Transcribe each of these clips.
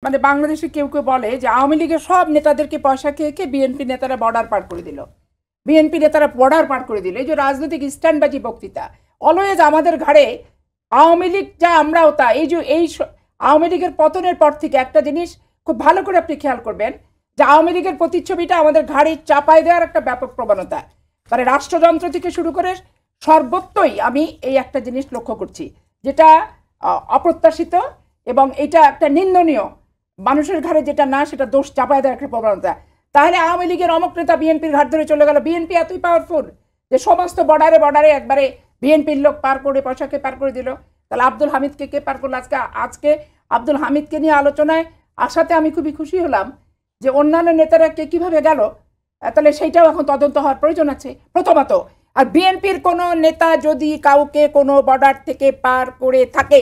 মানে বাংলাদেশে কেউ কেউ বলে যে আওয়ামী লীগের সব নেতাদেরকে পয়সা খেয়ে খেয়ে বিএনপি নেতারা বর্ডার পার করে দিল, বিএনপি নেতারা বর্ডার পার করে দিল। এই যে রাজনৈতিক স্ট্যান্ডবাজি বক্তৃতা, অলওয়েজ আমাদের ঘাড়ে আওয়ামী লীগ যা আমরাও তা। এই আওয়ামী লীগের পতনের পর থেকে একটা জিনিস খুব ভালো করে আপনি খেয়াল করবেন যে আওয়ামী লীগের প্রতিচ্ছবিটা আমাদের ঘাড়ে চাপায় দেওয়ার একটা ব্যাপক প্রবণতা, মানে রাষ্ট্রযন্ত্র থেকে শুরু করে সর্বত্রই আমি এই একটা জিনিস লক্ষ্য করছি যেটা অপ্রত্যাশিত এবং এটা একটা নিন্দনীয়। মানুষের ঘাড়ে যেটা না সেটা দোষ চাপায় দেওয়ার একটা প্রবণতা। তাহলে আওয়ামী লীগের অমুক নেতা বিএনপির ঘাট ধরে চলে গেল। বিএনপি এতই পাওয়ারফুল যে সমস্ত বর্ডারে একবারে বিএনপির লোক পার করে পয়সাকে পার করে দিল। তাহলে আব্দুল হামিদকে কে পার করলো? আজকে আব্দুল হামিদকে নিয়ে আলোচনায় আসাতে আমি খুবই খুশি হলাম যে অন্যান্য নেতারা কে কিভাবে গেল, তাহলে সেইটাও এখন তদন্ত হওয়ার প্রয়োজন আছে প্রথমত। আর বিএনপির কোনো নেতা যদি কাউকে কোনো বর্ডার থেকে পার করে থাকে,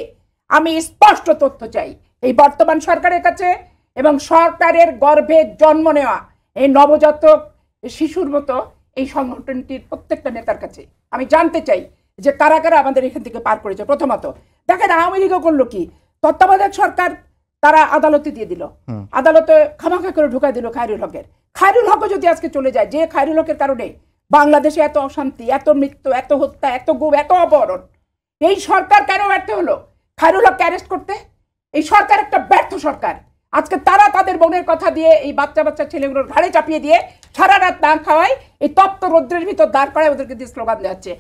আমি স্পষ্ট তথ্য চাই এই বর্তমান সরকারের কাছে এবং সরকারের গর্ভে জন্ম নেওয়া এই নবজাতক শিশুর মতো এই সংগঠনটির প্রত্যেকটা নেতার কাছে আমি জানতে চাই যে কারা কারা আমাদের এখান থেকে পার করেছে। প্রথমত দেখেন আওয়ামী লীগও করলো কি, তত্ত্বাবধায়ক সরকার তারা আদালতে দিয়ে দিল, আদালতে খামাখা করে ঢুকাই দিল খায়রুল হকও যদি আজকে চলে যায়, যে খায়রুল হকের কারণে বাংলাদেশে এত অশান্তি, এত মৃত্যু, এত হত্যা, এত গুম, এত অপহরণ, এই সরকার কেন ব্যর্থ হলো খায়রুল হককে অ্যারেস্ট করতে? এই সরকার একটা ব্যর্থ সরকার। আজকে তারা তাদের বোনের কথা দিয়ে এই বাচ্চা ছেলেগুলোর ঘাড়ে চাপিয়ে দিয়ে সারা রাত না খাওয়ায় এই তপ্ত রৌদ্রের ভিতর দাঁড় করায় ওদেরকে দিয়ে স্লোগান দেওয়াচ্ছে।